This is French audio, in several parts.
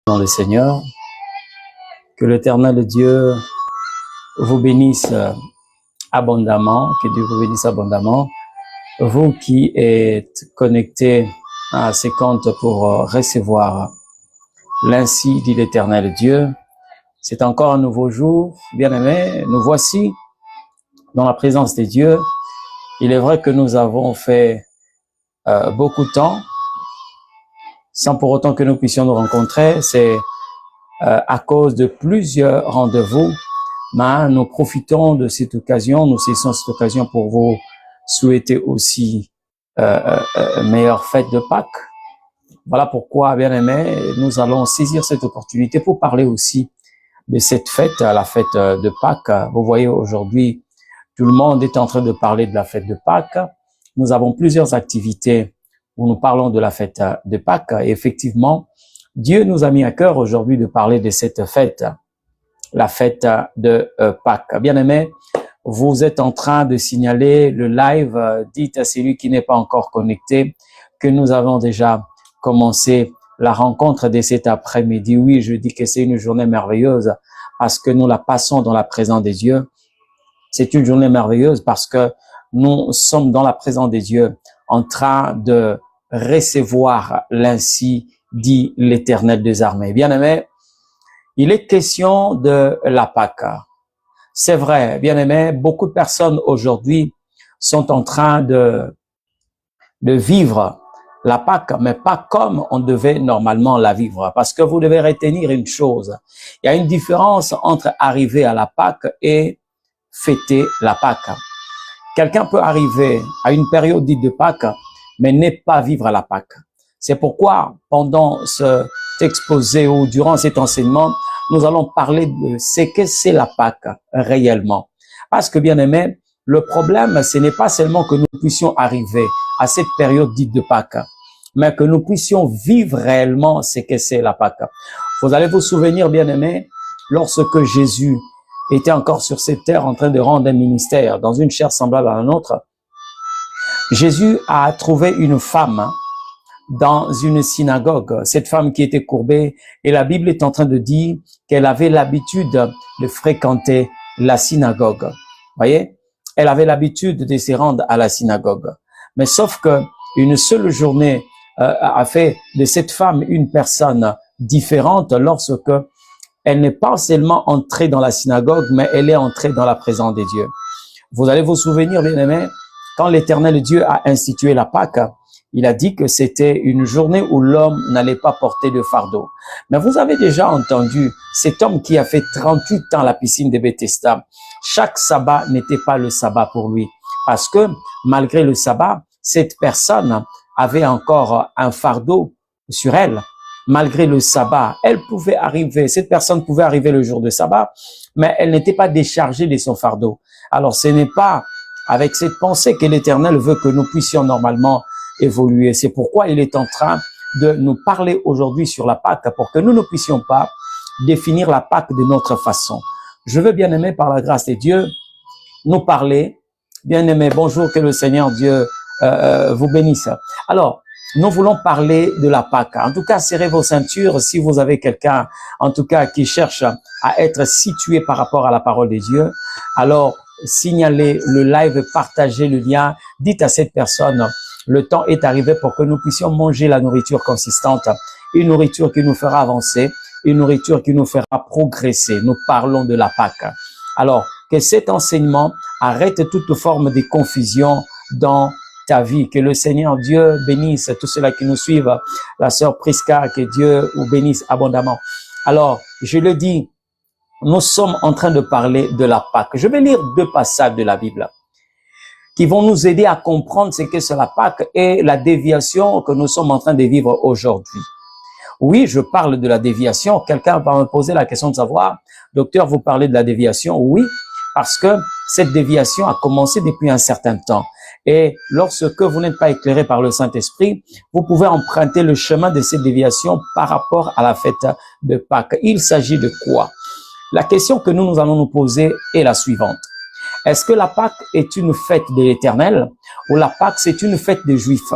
Dans le Seigneur, que l'Éternel Dieu vous bénisse abondamment, que Dieu vous bénisse abondamment. Vous qui êtes connectés à ces comptes pour recevoir l'ainsi dit l'Éternel Dieu, c'est encore un nouveau jour, bien-aimés, nous voici dans la présence de Dieu. Il est vrai que nous avons fait beaucoup de temps, sans pour autant que nous puissions nous rencontrer. C'est à cause de plusieurs rendez-vous, mais nous profitons de cette occasion, nous saisissons cette occasion pour vous souhaiter aussi meilleure fête de Pâques. Voilà pourquoi, bien aimés, nous allons saisir cette opportunité pour parler aussi de cette fête, la fête de Pâques. Vous voyez, aujourd'hui, tout le monde est en train de parler de la fête de Pâques. Nous avons plusieurs activités où nous parlons de la fête de Pâques. Et effectivement, Dieu nous a mis à cœur aujourd'hui de parler de cette fête, la fête de Pâques. Bien-aimés, vous êtes en train de signaler le live. Dites à celui qui n'est pas encore connecté que nous avons déjà commencé la rencontre de cet après-midi. Oui, je dis que c'est une journée merveilleuse parce que nous la passons dans la présence des dieux. C'est une journée merveilleuse parce que nous sommes dans la présence des dieux en train de recevoir l'ainsi dit l'Éternel des armées. Bien-aimés, il est question de la Pâque. C'est vrai, bien-aimés, beaucoup de personnes aujourd'hui sont en train de vivre la Pâque, mais pas comme on devait normalement la vivre. Parce que vous devez retenir une chose. Il y a une différence entre arriver à la Pâque et fêter la Pâque. Quelqu'un peut arriver à une période dite de Pâques, mais ne pas vivre la Pâque. C'est pourquoi, pendant cet exposé ou durant cet enseignement, nous allons parler de ce que c'est la Pâque réellement. Parce que, bien aimé, le problème, ce n'est pas seulement que nous puissions arriver à cette période dite de Pâques, mais que nous puissions vivre réellement ce que c'est la Pâque. Vous allez vous souvenir, bien aimé, lorsque Jésus était encore sur cette terre en train de rendre un ministère dans une chair semblable à la nôtre, Jésus a trouvé une femme dans une synagogue, cette femme qui était courbée, et la Bible est en train de dire qu'elle avait l'habitude de fréquenter la synagogue. Voyez, elle avait l'habitude de se rendre à la synagogue. Mais sauf que une seule journée a fait de cette femme une personne différente lorsque elle n'est pas seulement entrée dans la synagogue, mais elle est entrée dans la présence des dieux. Vous allez vous souvenir, bien aimés, quand l'Éternel Dieu a institué la Pâque, il a dit que c'était une journée où l'homme n'allait pas porter de fardeau. Mais vous avez déjà entendu cet homme qui a fait 38 ans à la piscine de Bethesda. Chaque sabbat n'était pas le sabbat pour lui. Parce que malgré le sabbat, cette personne avait encore un fardeau sur elle. Malgré le sabbat, cette personne pouvait arriver le jour de sabbat, mais elle n'était pas déchargée de son fardeau. Alors ce n'est pas avec cette pensée que l'Éternel veut que nous puissions normalement évoluer. C'est pourquoi il est en train de nous parler aujourd'hui sur la Pâque pour que nous ne puissions pas définir la Pâque de notre façon. Je veux, bien aimé, par la grâce de Dieu, nous parler. Bien aimé, bonjour, que le Seigneur Dieu vous bénisse. Alors, nous voulons parler de la Pâque. En tout cas, serrez vos ceintures si vous avez quelqu'un, en tout cas, qui cherche à être situé par rapport à la parole de Dieu. Alors, signalez le live, partagez le lien, dites à cette personne, le temps est arrivé pour que nous puissions manger la nourriture consistante, une nourriture qui nous fera avancer, une nourriture qui nous fera progresser. Nous parlons de la Pâque. Alors, que cet enseignement arrête toute forme de confusion dans ta vie. Que le Seigneur Dieu bénisse tous ceux-là qui nous suivent. La sœur Prisca, que Dieu vous bénisse abondamment. Alors, je le dis, nous sommes en train de parler de la Pâque. Je vais lire 2 passages de la Bible qui vont nous aider à comprendre ce que c'est la Pâque et la déviation que nous sommes en train de vivre aujourd'hui. Oui, je parle de la déviation. Quelqu'un va me poser la question de savoir, docteur, vous parlez de la déviation? Oui, parce que cette déviation a commencé depuis un certain temps. Et lorsque vous n'êtes pas éclairé par le Saint-Esprit, vous pouvez emprunter le chemin de cette déviation par rapport à la fête de Pâques. Il s'agit de quoi? La question que nous allons nous poser est la suivante. Est-ce que la Pâque est une fête de l'Éternel ou la Pâque c'est une fête des Juifs?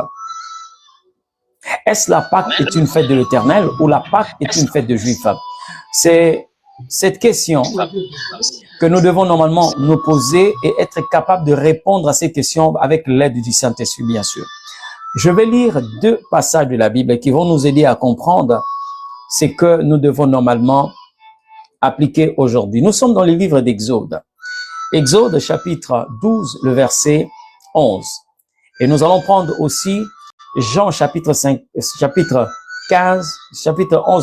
Est-ce la Pâque est une fête de l'Éternel ou la Pâque est une fête de Juifs? C'est cette question que nous devons normalement nous poser et être capable de répondre à ces questions avec l'aide du Saint-Esprit, bien sûr. Je vais lire 2 passages de la Bible qui vont nous aider à comprendre ce que nous devons normalement appliquer aujourd'hui. Nous sommes dans le livre d'Exode. Exode chapitre 12, le verset 11. Et nous allons prendre aussi Jean chapitre 11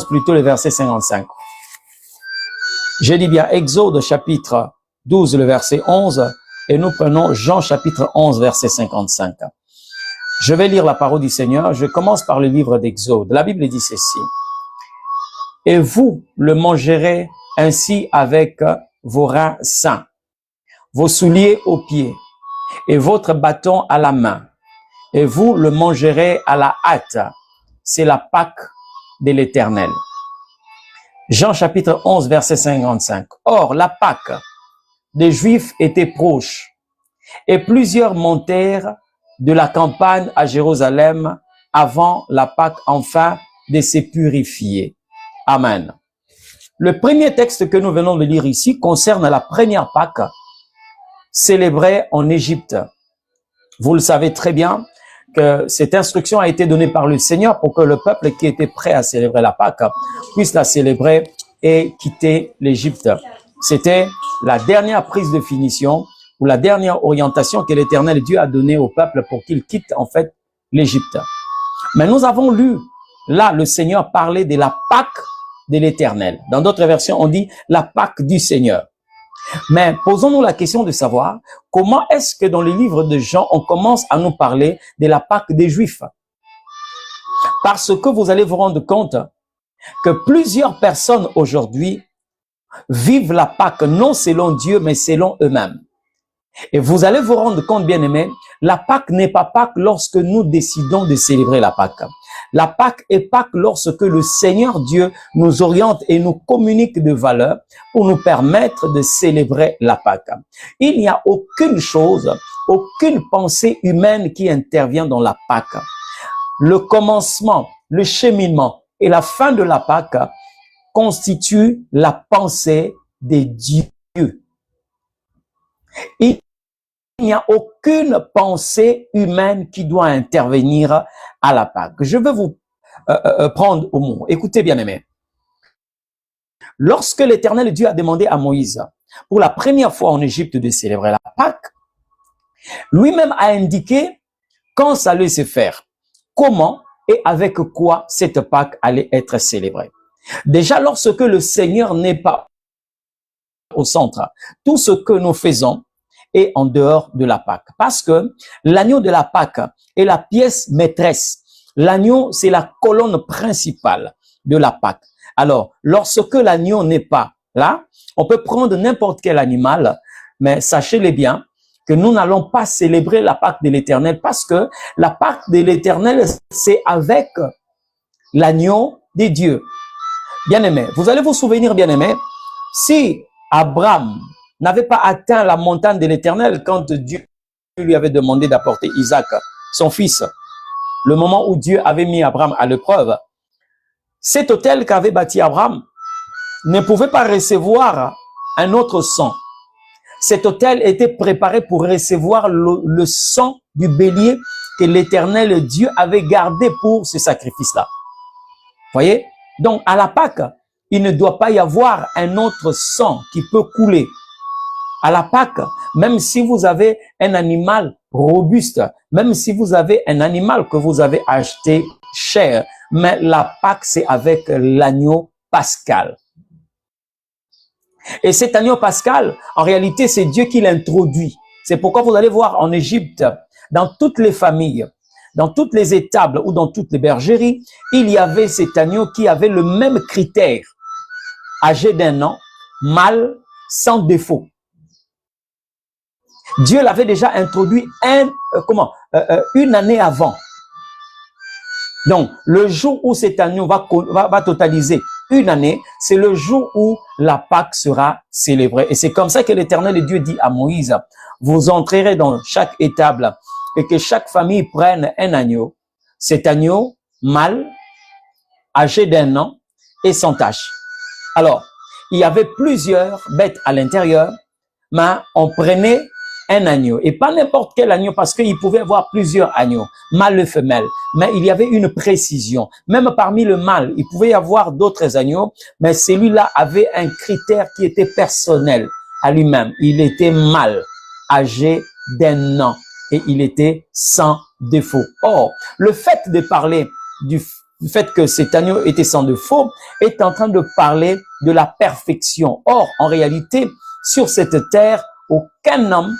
plutôt, le verset 55. Je dis bien Exode chapitre 12, le verset 11, et nous prenons Jean chapitre 11, verset 55. Je vais lire la parole du Seigneur. Je commence par le livre d'Exode. La Bible dit ceci. Et vous le mangerez ainsi avec vos reins sains, vos souliers aux pieds et votre bâton à la main. Et vous le mangerez à la hâte. C'est la Pâque de l'Éternel. Jean chapitre 11, verset 55. Or, la Pâque des Juifs était proche, et plusieurs montèrent de la campagne à Jérusalem avant la Pâque, afin de se purifier. Amen. Le premier texte que nous venons de lire ici concerne la première Pâque célébrée en Égypte. Vous le savez très bien que cette instruction a été donnée par le Seigneur pour que le peuple qui était prêt à célébrer la Pâque puisse la célébrer et quitter l'Égypte. C'était la dernière prise de finition ou la dernière orientation que l'Éternel Dieu a donnée au peuple pour qu'il quitte en fait l'Égypte. Mais nous avons lu là le Seigneur parler de la Pâque de l'Éternel. Dans d'autres versions, on dit la Pâque du Seigneur. Mais posons-nous la question de savoir comment est-ce que dans le livre de Jean, on commence à nous parler de la Pâque des Juifs. Parce que vous allez vous rendre compte que plusieurs personnes aujourd'hui vivent la Pâque non selon Dieu, mais selon eux-mêmes. Et vous allez vous rendre compte, bien-aimés, la Pâque n'est pas Pâque lorsque nous décidons de célébrer la Pâque. La Pâque est Pâque lorsque le Seigneur Dieu nous oriente et nous communique de valeurs pour nous permettre de célébrer la Pâque. Il n'y a aucune chose, aucune pensée humaine qui intervient dans la Pâque. Le commencement, le cheminement et la fin de la Pâque constituent la pensée de Dieu. Il n'y a aucune pensée humaine qui doit intervenir à la Pâque. Je veux vous prendre au mot. Écoutez bien, aimés. Lorsque l'Éternel Dieu a demandé à Moïse, pour la première fois en Égypte, de célébrer la Pâque, lui-même a indiqué quand ça allait se faire, comment et avec quoi cette Pâque allait être célébrée. Déjà, lorsque le Seigneur n'est pas au centre, tout ce que nous faisons est en dehors de la Pâque. Parce que l'agneau de la Pâque est la pièce maîtresse. L'agneau, c'est la colonne principale de la Pâque. Alors, lorsque l'agneau n'est pas là, on peut prendre n'importe quel animal, mais sachez-le bien que nous n'allons pas célébrer la Pâque de l'Éternel parce que la Pâque de l'Éternel, c'est avec l'agneau de Dieu. Bien-aimé, vous allez vous souvenir, bien-aimé, si Abraham n'avait pas atteint la montagne de l'Éternel quand Dieu lui avait demandé d'apporter Isaac, son fils, le moment où Dieu avait mis Abraham à l'épreuve, cet autel qu'avait bâti Abraham ne pouvait pas recevoir un autre sang. Cet autel était préparé pour recevoir le sang du bélier que l'Éternel Dieu avait gardé pour ce sacrifice-là. Voyez? Donc, à la Pâque, il ne doit pas y avoir un autre sang qui peut couler. À la Pâque, même si vous avez un animal robuste, même si vous avez un animal que vous avez acheté cher, mais la Pâque, c'est avec l'agneau pascal. Et cet agneau pascal, en réalité, c'est Dieu qui l'introduit. C'est pourquoi vous allez voir en Égypte, dans toutes les familles, dans toutes les étables ou dans toutes les bergeries, il y avait cet agneau qui avait le même critère. Âgé d'1 an, mâle, sans défaut. Dieu l'avait déjà introduit une année avant. Donc, le jour où cet agneau va totaliser une année, c'est le jour où la Pâque sera célébrée. Et c'est comme ça que l'Éternel Dieu dit à Moïse, vous entrerez dans chaque étable et que chaque famille prenne un agneau. Cet agneau mâle, âgé d'1 an et sans tache. Alors, il y avait plusieurs bêtes à l'intérieur, mais on prenait un agneau. Et pas n'importe quel agneau, parce qu'il pouvait avoir plusieurs agneaux, mâle et femelle. Mais il y avait une précision. Même parmi le mâle, il pouvait y avoir d'autres agneaux, mais celui-là avait un critère qui était personnel à lui-même. Il était mâle, âgé d'1 an, et il était sans défaut. Or, le fait de parler du fait que cet agneau était sans défaut est en train de parler de la perfection. Or, en réalité, sur cette terre, aucun homme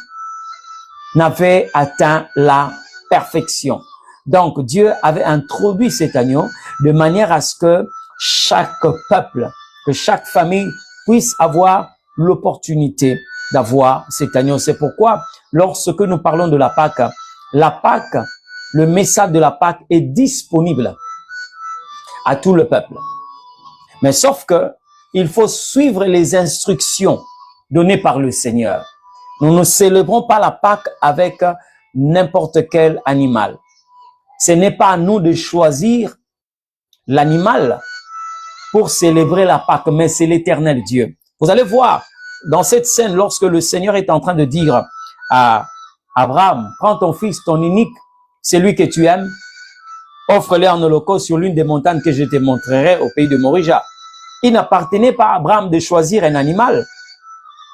n'avait atteint la perfection. Donc, Dieu avait introduit cet agneau de manière à ce que chaque peuple, que chaque famille puisse avoir l'opportunité d'avoir cet agneau. C'est pourquoi, lorsque nous parlons de la Pâque, le message de la Pâque est disponible à tout le peuple. Mais sauf que il faut suivre les instructions données par le Seigneur. Nous ne célébrons pas la Pâque avec n'importe quel animal. Ce n'est pas à nous de choisir l'animal pour célébrer la Pâque, mais c'est l'Éternel Dieu. Vous allez voir dans cette scène, lorsque le Seigneur est en train de dire à Abraham, prends ton fils, ton unique, celui que tu aimes, offre-le en holocauste sur l'une des montagnes que je te montrerai au pays de Morija. Il n'appartenait pas à Abraham de choisir un animal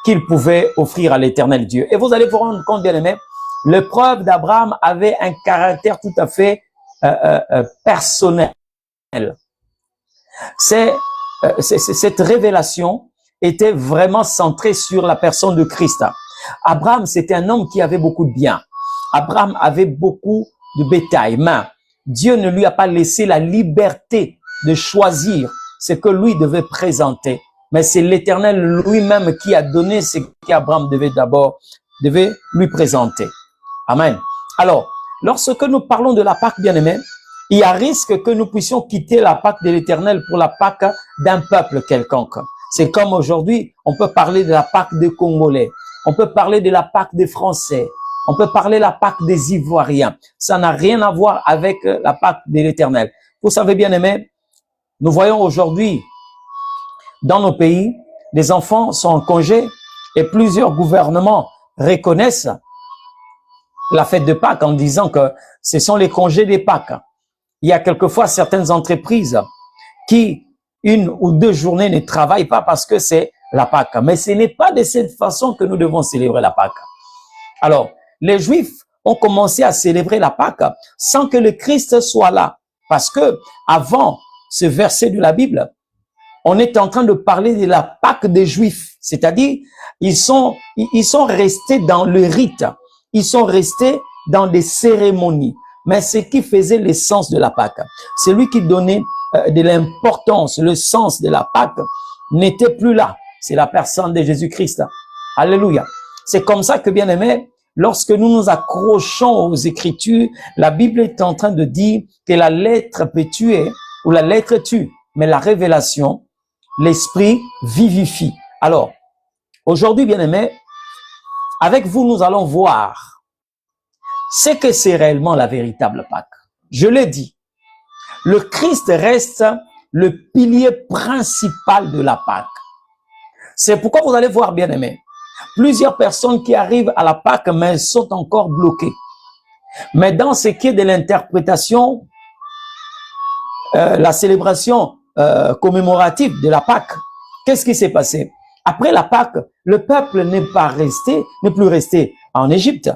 qu'il pouvait offrir à l'Éternel Dieu. Et vous allez vous rendre compte, bien aimé, l'épreuve d'Abraham avait un caractère tout à fait personnel. Cette révélation était vraiment centrée sur la personne de Christ. Abraham, c'était un homme qui avait beaucoup de biens. Abraham avait beaucoup de bétail, mais Dieu ne lui a pas laissé la liberté de choisir ce que lui devait présenter. Mais c'est l'Éternel lui-même qui a donné ce qu'Abraham devait lui présenter. Amen. Alors, lorsque nous parlons de la Pâque, bien-aimé, il y a risque que nous puissions quitter la Pâque de l'Éternel pour la Pâque d'un peuple quelconque. C'est comme aujourd'hui, on peut parler de la Pâque des Congolais, on peut parler de la Pâque des Français, on peut parler de la Pâque des Ivoiriens. Ça n'a rien à voir avec la Pâque de l'Éternel. Vous savez, bien-aimé, nous voyons aujourd'hui dans nos pays, les enfants sont en congé et plusieurs gouvernements reconnaissent la fête de Pâques en disant que ce sont les congés des Pâques. Il y a quelquefois certaines entreprises qui, 1 ou 2 journées, ne travaillent pas parce que c'est la Pâque. Mais ce n'est pas de cette façon que nous devons célébrer la Pâque. Alors, les Juifs ont commencé à célébrer la Pâque sans que le Christ soit là. Parce que avant ce verset de la Bible, on est en train de parler de la Pâque des Juifs. C'est-à-dire, ils sont restés dans le rite. Ils sont restés dans des cérémonies. Mais ce qui faisait l'essence de la Pâque, celui qui donnait de l'importance, le sens de la Pâque, n'était plus là. C'est la personne de Jésus-Christ. Alléluia. C'est comme ça que, bien aimé, lorsque nous nous accrochons aux Écritures, la Bible est en train de dire que la lettre peut tuer ou la lettre tue, mais la révélation, l'esprit vivifie. Alors, aujourd'hui, bien aimé, avec vous, nous allons voir ce que c'est réellement la véritable Pâque. Je l'ai dit, le Christ reste le pilier principal de la Pâque. C'est pourquoi vous allez voir, bien aimé, plusieurs personnes qui arrivent à la Pâque, mais sont encore bloquées. Mais dans ce qui est de l'interprétation, la célébration commémorative de la Pâque, qu'est-ce qui s'est passé? Après la Pâque, le peuple n'est plus resté en Égypte.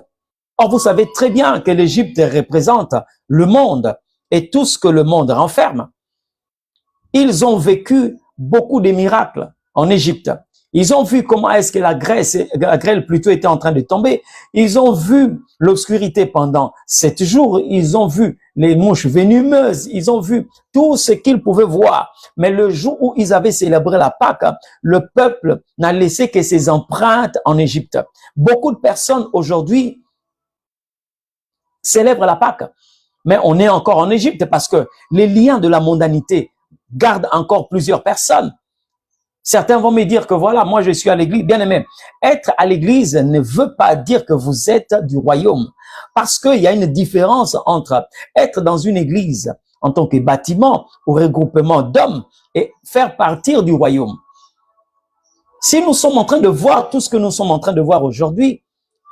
Or, vous savez très bien que l'Égypte représente le monde et tout ce que le monde renferme. Ils ont vécu beaucoup de miracles en Égypte. Ils ont vu comment est-ce que la grêle plutôt était en train de tomber. Ils ont vu l'obscurité pendant 7 jours. Ils ont vu les mouches venimeuses. Ils ont vu tout ce qu'ils pouvaient voir. Mais le jour où ils avaient célébré la Pâque, le peuple n'a laissé que ses empreintes en Égypte. Beaucoup de personnes aujourd'hui célèbrent la Pâque. Mais on est encore en Égypte parce que les liens de la mondanité gardent encore plusieurs personnes. Certains vont me dire que voilà, moi je suis à l'église. Bien aimé, être à l'église ne veut pas dire que vous êtes du royaume. Parce qu'il y a une différence entre être dans une église en tant que bâtiment ou regroupement d'hommes et faire partir du royaume. Si nous sommes en train de voir tout ce que nous sommes en train de voir aujourd'hui,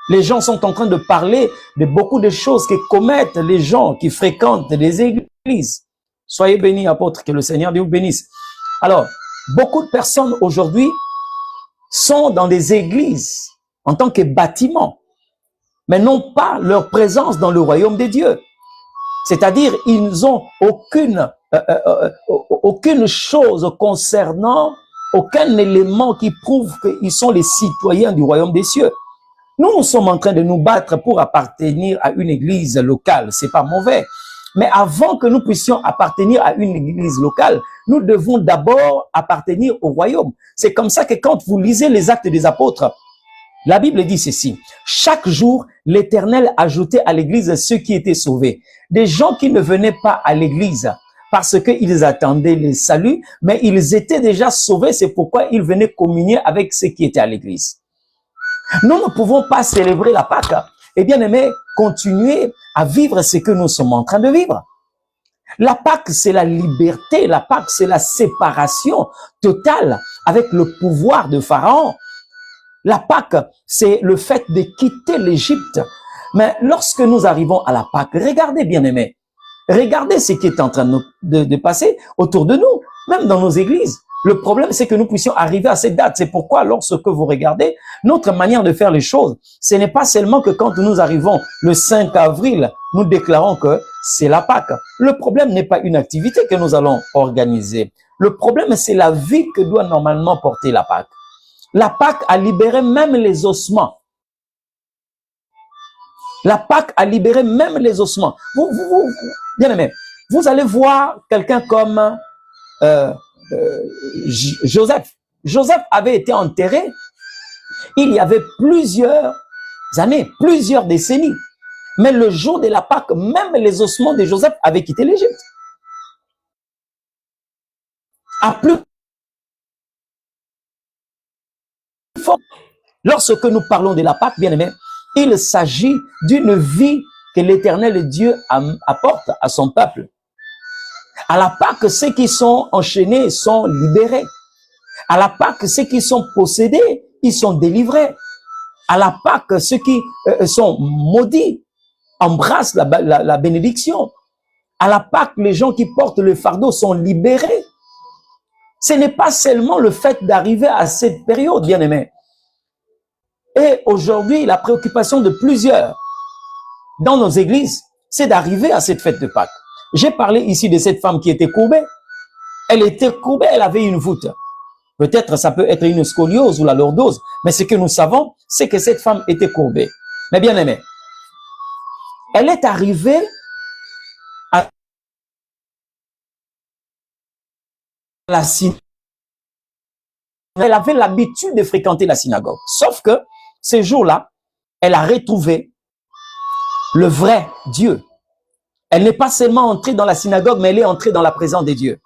les gens sont en train de parler de beaucoup de choses que commettent les gens qui fréquentent les églises. Soyez bénis, apôtres, que le Seigneur vous bénisse. Alors, beaucoup de personnes aujourd'hui sont dans des églises en tant que bâtiments, mais n'ont pas leur présence dans le royaume des dieux. C'est-à-dire, ils n'ont aucune chose concernant, aucun élément qui prouve qu'ils sont les citoyens du royaume des cieux. Nous sommes en train de nous battre pour appartenir à une église locale. C'est pas mauvais. Mais avant que nous puissions appartenir à une église locale, nous devons d'abord appartenir au royaume. C'est comme ça que quand vous lisez les Actes des Apôtres, la Bible dit ceci: chaque jour, l'Éternel ajoutait à l'église ceux qui étaient sauvés. Des gens qui ne venaient pas à l'église parce qu'ils attendaient le salut, mais ils étaient déjà sauvés, c'est pourquoi ils venaient communier avec ceux qui étaient à l'église. Nous ne pouvons pas célébrer la Pâque et bien aimé, continuer à vivre ce que nous sommes en train de vivre. La Pâque, c'est la liberté. La Pâque, c'est la séparation totale avec le pouvoir de Pharaon. La Pâque, c'est le fait de quitter l'Égypte. Mais lorsque nous arrivons à la Pâque, regardez bien aimé, regardez ce qui est en train de passer autour de nous, même dans nos églises. Le problème, c'est que nous puissions arriver à cette date. C'est pourquoi, lorsque vous regardez, notre manière de faire les choses, ce n'est pas seulement que quand nous arrivons le 5 avril, nous déclarons que c'est la Pâque. Le problème n'est pas une activité que nous allons organiser. Le problème, c'est la vie que doit normalement porter la Pâque. La Pâque a libéré même les ossements. La Pâque a libéré même les ossements. Bien aimé, vous allez voir quelqu'un comme Joseph. Joseph avait été enterré il y avait plusieurs années, plusieurs décennies. Mais le jour de la Pâque, même les ossements de Joseph avaient quitté l'Égypte. À plus fort. Lorsque nous parlons de la Pâque, bien aimé, il s'agit d'une vie que l'Éternel Dieu apporte à son peuple. À la Pâque, ceux qui sont enchaînés sont libérés. À la Pâque, ceux qui sont possédés, ils sont délivrés. À la Pâque, ceux qui sont maudits embrassent la bénédiction. À la Pâque, les gens qui portent le fardeau sont libérés. Ce n'est pas seulement le fait d'arriver à cette période, bien aimé. Et aujourd'hui, la préoccupation de plusieurs dans nos églises, c'est d'arriver à cette fête de Pâques. J'ai parlé ici de cette femme qui était courbée. Elle était courbée, elle avait une voûte. Peut-être ça peut être une scoliose ou la lordose, mais ce que nous savons, c'est que cette femme était courbée. Mais bien aimé, elle est arrivée à la synagogue. Elle avait l'habitude de fréquenter la synagogue. Sauf que ces jours-là, elle a retrouvé le vrai Dieu. Elle n'est pas seulement entrée dans la synagogue, mais elle est entrée dans la présence de Dieu.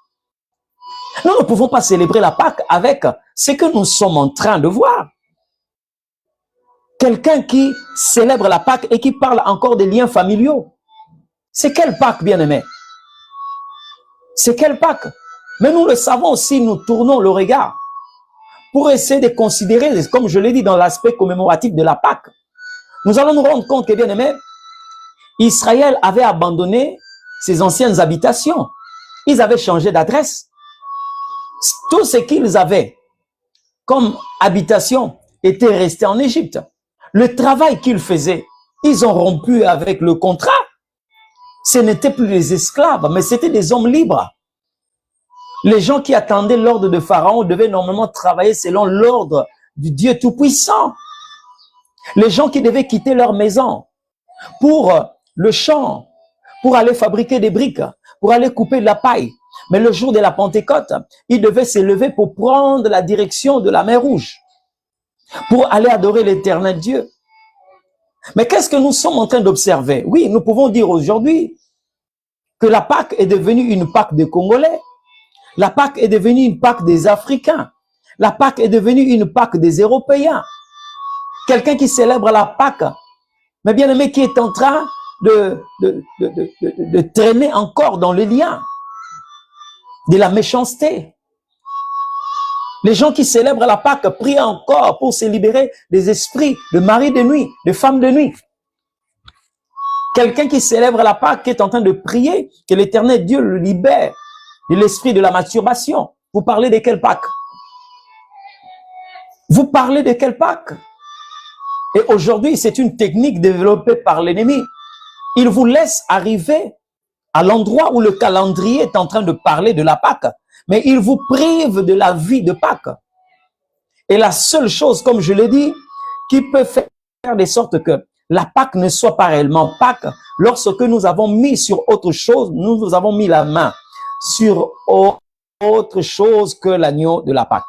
Nous ne pouvons pas célébrer la Pâque avec ce que nous sommes en train de voir. Quelqu'un qui célèbre la Pâque et qui parle encore des liens familiaux. C'est quelle Pâque, bien-aimé? C'est quelle Pâque? Mais nous le savons si nous tournons le regard pour essayer de considérer, comme je l'ai dit dans l'aspect commémoratif de la Pâque. Nous allons nous rendre compte que, bien-aimé, Israël avait abandonné ses anciennes habitations. Ils avaient changé d'adresse. Tout ce qu'ils avaient comme habitation était resté en Égypte. Le travail qu'ils faisaient, ils ont rompu avec le contrat. Ce n'étaient plus des esclaves, mais c'était des hommes libres. Les gens qui attendaient l'ordre de Pharaon devaient normalement travailler selon l'ordre du Dieu Tout-Puissant. Les gens qui devaient quitter leur maison pour le champ, pour aller fabriquer des briques, pour aller couper de la paille. Mais le jour de la Pentecôte, ils devaient se lever pour prendre la direction de la mer Rouge, pour aller adorer l'Éternel Dieu. Mais qu'est-ce que nous sommes en train d'observer? Oui, nous pouvons dire aujourd'hui que la Pâque est devenue une Pâque des Congolais. La Pâque est devenue une Pâque des Africains. La Pâque est devenue une Pâque des Européens. Quelqu'un qui célèbre la Pâque, mais bien aimé, qui est en train de traîner encore dans les liens de la méchanceté. Les gens qui célèbrent la Pâque prient encore pour se libérer des esprits de maris de nuit, de femmes de nuit. Quelqu'un qui célèbre la Pâque est en train de prier que l'Éternel Dieu le libère de l'esprit de la masturbation. Vous parlez de quelle Pâque? Vous parlez de quelle Pâque? Et aujourd'hui, c'est une technique développée par l'ennemi. Il vous laisse arriver à l'endroit où le calendrier est en train de parler de la Pâque, mais il vous prive de la vie de Pâque. Et la seule chose, comme je l'ai dit, qui peut faire de sorte que la Pâque ne soit pas réellement Pâque, lorsque nous avons mis sur autre chose, nous avons mis la main sur autre chose que l'agneau de la Pâque.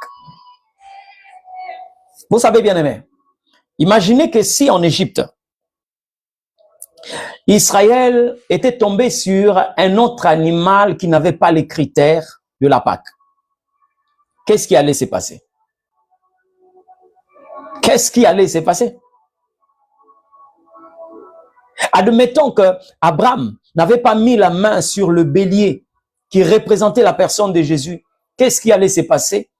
Vous savez, bien aimé, imaginez que si en Égypte, Israël était tombé sur un autre animal qui n'avait pas les critères de la Pâque, qu'est-ce qui allait se passer? Qu'est-ce qui allait se passer? Admettons que Abraham n'avait pas mis la main sur le bélier qui représentait la personne de Jésus. Qu'est-ce qui allait se passer?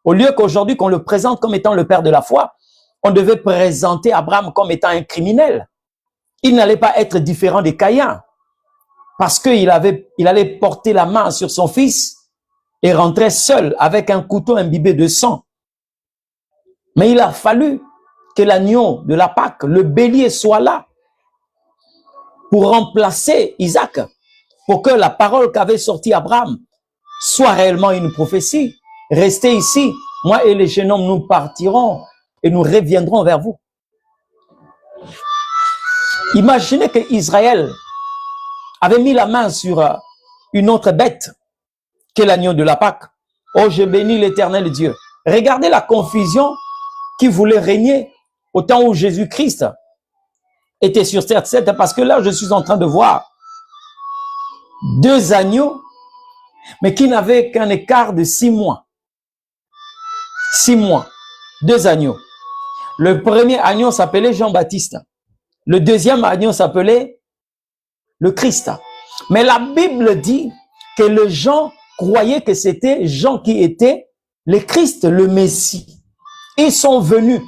Au lieu qu'aujourd'hui qu'on le présente comme étant le père de la foi, on devait présenter Abraham comme étant un criminel. Il n'allait pas être différent de Caïn parce qu'il allait porter la main sur son fils et rentrer seul avec un couteau imbibé de sang. Mais il a fallu que l'agneau de la Pâque, le bélier, soit là pour remplacer Isaac, pour que la parole qu'avait sorti Abraham soit réellement une prophétie. Restez ici, moi et les jeunes hommes, nous partirons et nous reviendrons vers vous. Imaginez que Israël avait mis la main sur une autre bête que l'agneau de la Pâque. Oh, je bénis l'Éternel Dieu. Regardez la confusion qui voulait régner au temps où Jésus-Christ était sur cette terre, parce que là, je suis en train de voir deux agneaux, mais qui n'avaient qu'un écart de 6 mois. 6 mois, deux agneaux. Le premier agneau s'appelait Jean-Baptiste. Le deuxième agneau s'appelait le Christ. Mais la Bible dit que les gens croyaient que c'était Jean qui était le Christ, le Messie. Ils sont venus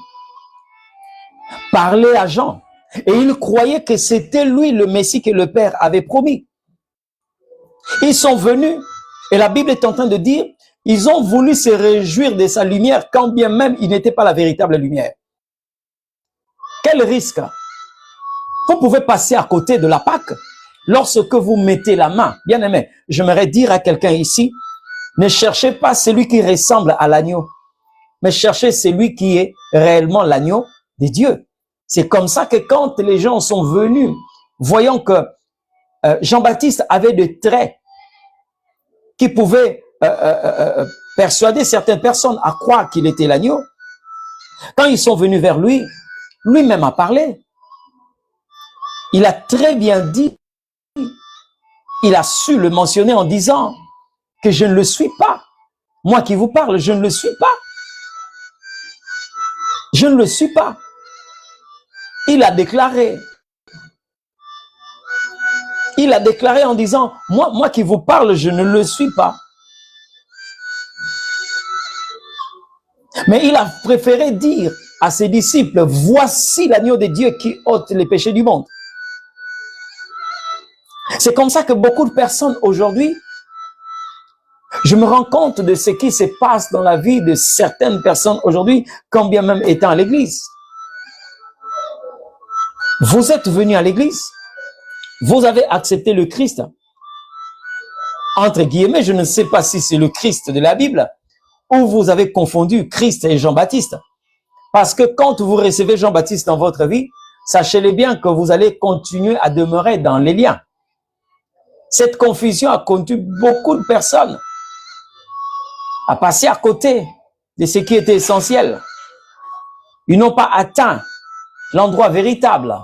parler à Jean et ils croyaient que c'était lui le Messie que le Père avait promis. Ils sont venus et la Bible est en train de dire ils ont voulu se réjouir de sa lumière quand bien même il n'était pas la véritable lumière. Quel risque! Vous pouvez passer à côté de la Pâque lorsque vous mettez la main. Bien aimé, j'aimerais dire à quelqu'un ici, ne cherchez pas celui qui ressemble à l'agneau, mais cherchez celui qui est réellement l'agneau de Dieu. C'est comme ça que quand les gens sont venus, voyant que Jean-Baptiste avait des traits qui pouvaient persuader certaines personnes à croire qu'il était l'agneau, quand ils sont venus vers lui, lui-même a parlé. Il a très bien dit, il a su le mentionner en disant que je ne le suis pas. Moi qui vous parle, je ne le suis pas. Je ne le suis pas. Il a déclaré. Il a déclaré en disant, moi qui vous parle, je ne le suis pas. Mais il a préféré dire à ses disciples, voici l'agneau de Dieu qui ôte les péchés du monde. C'est comme ça que beaucoup de personnes aujourd'hui, je me rends compte de ce qui se passe dans la vie de certaines personnes aujourd'hui, quand bien même étant à l'église. Vous êtes venus à l'église, vous avez accepté le Christ, entre guillemets, je ne sais pas si c'est le Christ de la Bible, ou vous avez confondu Christ et Jean-Baptiste. Parce que quand vous recevez Jean-Baptiste dans votre vie, sachez-le bien que vous allez continuer à demeurer dans les liens. Cette confusion a conduit beaucoup de personnes à passer à côté de ce qui était essentiel. Ils n'ont pas atteint l'endroit véritable.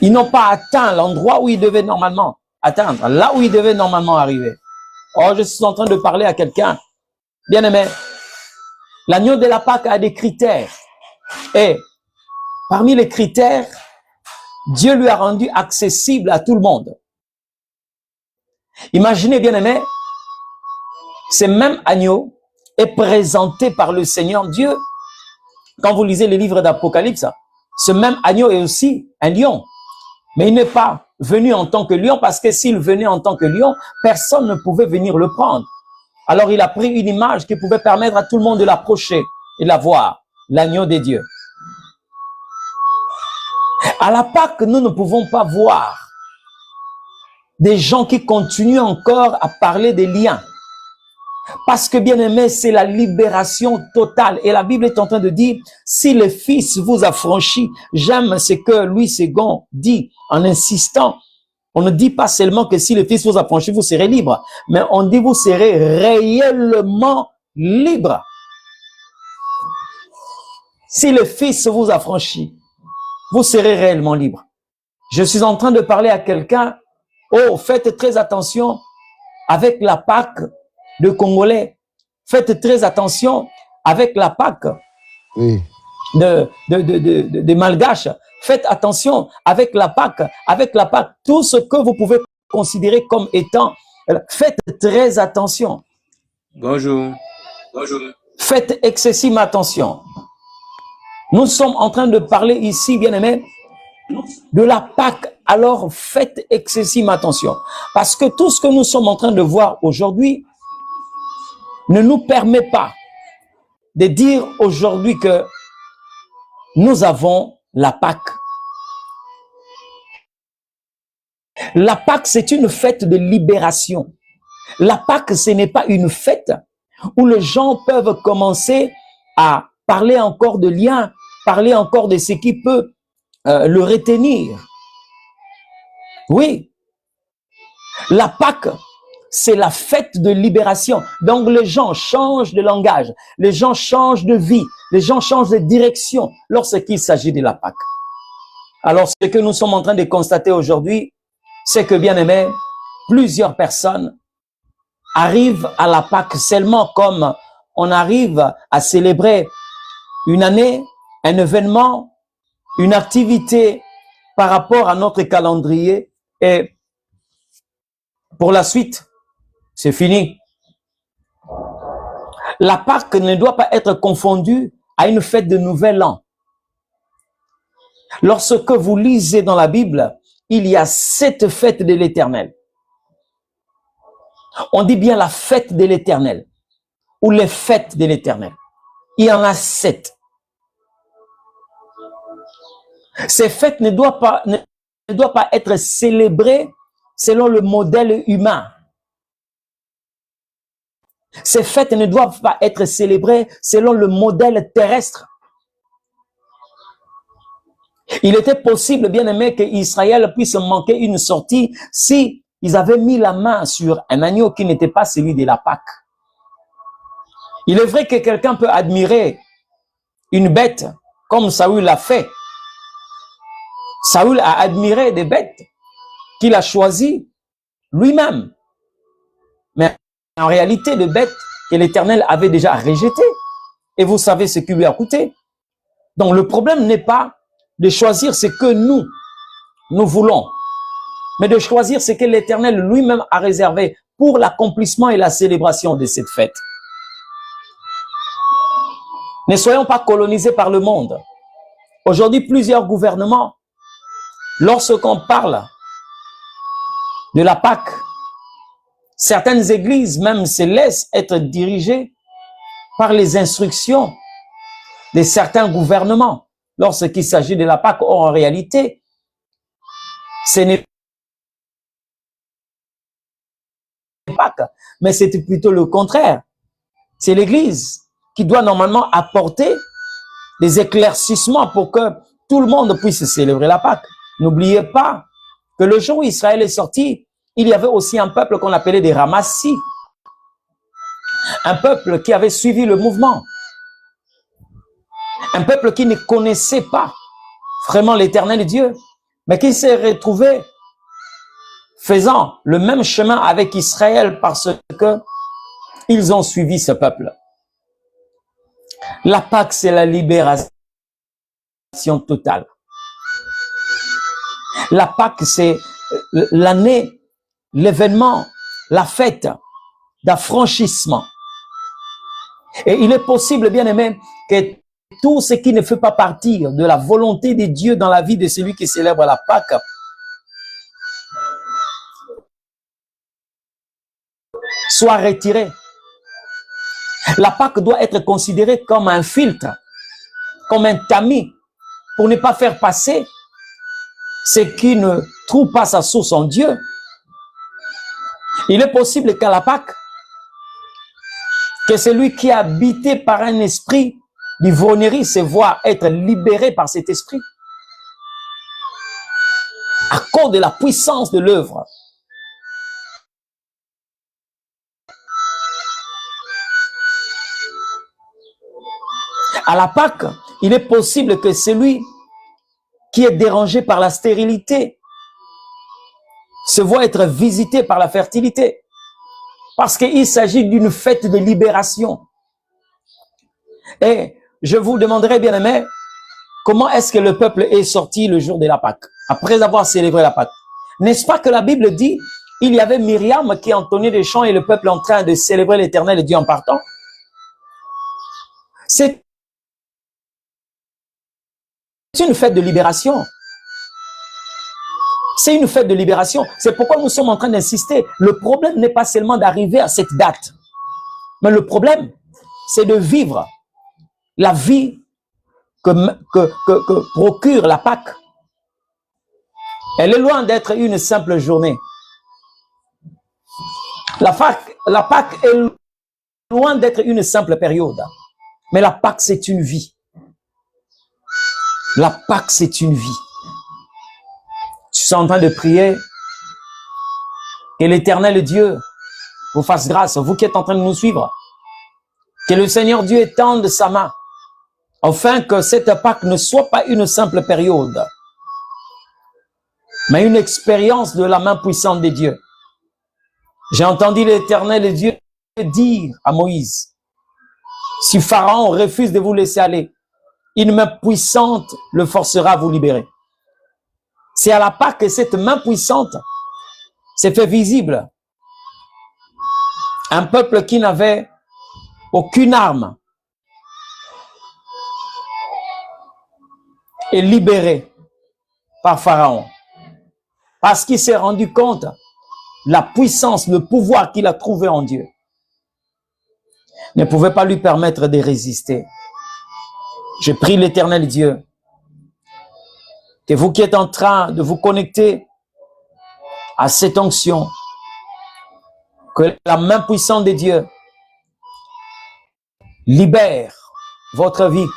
Ils n'ont pas atteint l'endroit où ils devaient normalement atteindre, là où ils devaient normalement arriver. Oh, je suis en train de parler à quelqu'un. Bien aimé, l'agneau de la Pâque a des critères. Et parmi les critères, Dieu lui a rendu accessible à tout le monde. Imaginez, bien aimé, ce même agneau est présenté par le Seigneur Dieu. Quand vous lisez les livres d'Apocalypse, ce même agneau est aussi un lion. Mais il n'est pas venu en tant que lion, parce que s'il venait en tant que lion, personne ne pouvait venir le prendre. Alors il a pris une image qui pouvait permettre à tout le monde de l'approcher et de la voir, l'agneau des dieux. À la Pâque, nous ne pouvons pas voir des gens qui continuent encore à parler des liens. Parce que, bien aimé, c'est la libération totale. Et la Bible est en train de dire, si le Fils vous a franchi, j'aime ce que Louis II dit en insistant. On ne dit pas seulement que si le Fils vous a franchi, vous serez libre. Mais on dit, vous serez réellement libre. Si le Fils vous a franchi, vous serez réellement libre. Je suis en train de parler à quelqu'un. Oh, faites très attention avec la Pâque de Congolais. Faites très attention avec la Pâque de Malgaches. Faites attention avec la Pâque, tout ce que vous pouvez considérer comme étant. Faites très attention. Bonjour. Faites excessive attention. Nous sommes en train de parler ici, bien aimé, de la Pâque. Alors faites excessive attention. Parce que tout ce que nous sommes en train de voir aujourd'hui ne nous permet pas de dire aujourd'hui que nous avons la Pâque. La Pâque, c'est une fête de libération. La Pâque, ce n'est pas une fête où les gens peuvent commencer à parler encore de liens, parler encore de ce qui peut le retenir. Oui, la Pâque, c'est la fête de libération. Donc les gens changent de langage, les gens changent de vie, les gens changent de direction lorsqu'il s'agit de la Pâque. Alors ce que nous sommes en train de constater aujourd'hui, c'est que, bien aimé, plusieurs personnes arrivent à la Pâque seulement comme on arrive à célébrer une année, un événement, une activité par rapport à notre calendrier, et pour la suite, c'est fini. La Pâque ne doit pas être confondue à une fête de Nouvel An. Lorsque vous lisez dans la Bible, il y a 7 fêtes de l'Éternel. On dit bien la fête de l'Éternel ou les fêtes de l'Éternel. Il y en a 7. Ces fêtes ne doivent pas être célébrées selon le modèle humain. Ces fêtes ne doivent pas être célébrées selon le modèle terrestre. Il était possible, bien aimé, qu'Israël puisse manquer une sortie si ils avaient mis la main sur un agneau qui n'était pas celui de la Pâque. Il est vrai que quelqu'un peut admirer une bête comme Saül l'a fait. Saül a admiré des bêtes qu'il a choisies lui-même. Mais en réalité, des bêtes que l'Éternel avait déjà rejetées. Et vous savez ce qui lui a coûté. Donc le problème n'est pas de choisir ce que nous voulons, mais de choisir ce que l'Éternel lui-même a réservé pour l'accomplissement et la célébration de cette fête. Ne soyons pas colonisés par le monde. Aujourd'hui, plusieurs gouvernements, lorsqu'on parle de la Pâque, certaines églises même se laissent être dirigées par les instructions de certains gouvernements lorsqu'il s'agit de la Pâque. Or, en réalité, ce n'est pas Pâque, mais c'est plutôt le contraire. C'est l'Église qui doit normalement apporter des éclaircissements pour que tout le monde puisse célébrer la Pâque. N'oubliez pas que le jour où Israël est sorti, il y avait aussi un peuple qu'on appelait des Ramassis. Un peuple qui avait suivi le mouvement. Un peuple qui ne connaissait pas vraiment l'Éternel Dieu, mais qui s'est retrouvé faisant le même chemin avec Israël parce que ils ont suivi ce peuple. La Pâque, c'est la libération totale. La Pâque, c'est l'année, l'événement, la fête d'affranchissement. Et il est possible, bien aimé, que tout ce qui ne fait pas partie de la volonté de Dieu dans la vie de celui qui célèbre la Pâque soit retiré. La Pâque doit être considérée comme un filtre, comme un tamis, pour ne pas faire passer ce qui ne trouve pas sa source en Dieu. Il est possible qu'à la Pâque, que celui qui est habité par un esprit d'ivrognerie se voit être libéré par cet esprit à cause de la puissance de l'œuvre. À la Pâque, il est possible que celui qui est dérangé par la stérilité se voit être visité par la fertilité. Parce qu'il s'agit d'une fête de libération. Et je vous demanderai, bien aimé, comment est-ce que le peuple est sorti le jour de la Pâque, après avoir célébré la Pâque? N'est-ce pas que la Bible dit, il y avait Myriam qui entonnait des chants et le peuple en train de célébrer l'Éternel et Dieu en partant? C'est une fête de libération. C'est une fête de libération. C'est pourquoi nous sommes en train d'insister. Le problème n'est pas seulement d'arriver à cette date. Mais le problème, c'est de vivre la vie que procure la Pâque. Elle est loin d'être une simple journée. La Pâque est loin d'être une simple période. Mais la Pâque, c'est une vie. La Pâque, c'est une vie. Je suis en train de prier que l'Éternel Dieu vous fasse grâce, vous qui êtes en train de nous suivre. Que le Seigneur Dieu étende sa main, afin que cette Pâque ne soit pas une simple période, mais une expérience de la main puissante de Dieu. J'ai entendu l'Éternel Dieu dire à Moïse, si Pharaon refuse de vous laisser aller, une main puissante le forcera à vous libérer. C'est à la Pâque que cette main puissante s'est fait visible. Un peuple qui n'avait aucune arme est libéré par Pharaon. Parce qu'il s'est rendu compte de la puissance, le pouvoir qu'il a trouvé en Dieu ne pouvait pas lui permettre de résister. Je prie l'Éternel Dieu que vous qui êtes en train de vous connecter à cette onction, que la main puissante de Dieu libère votre vie,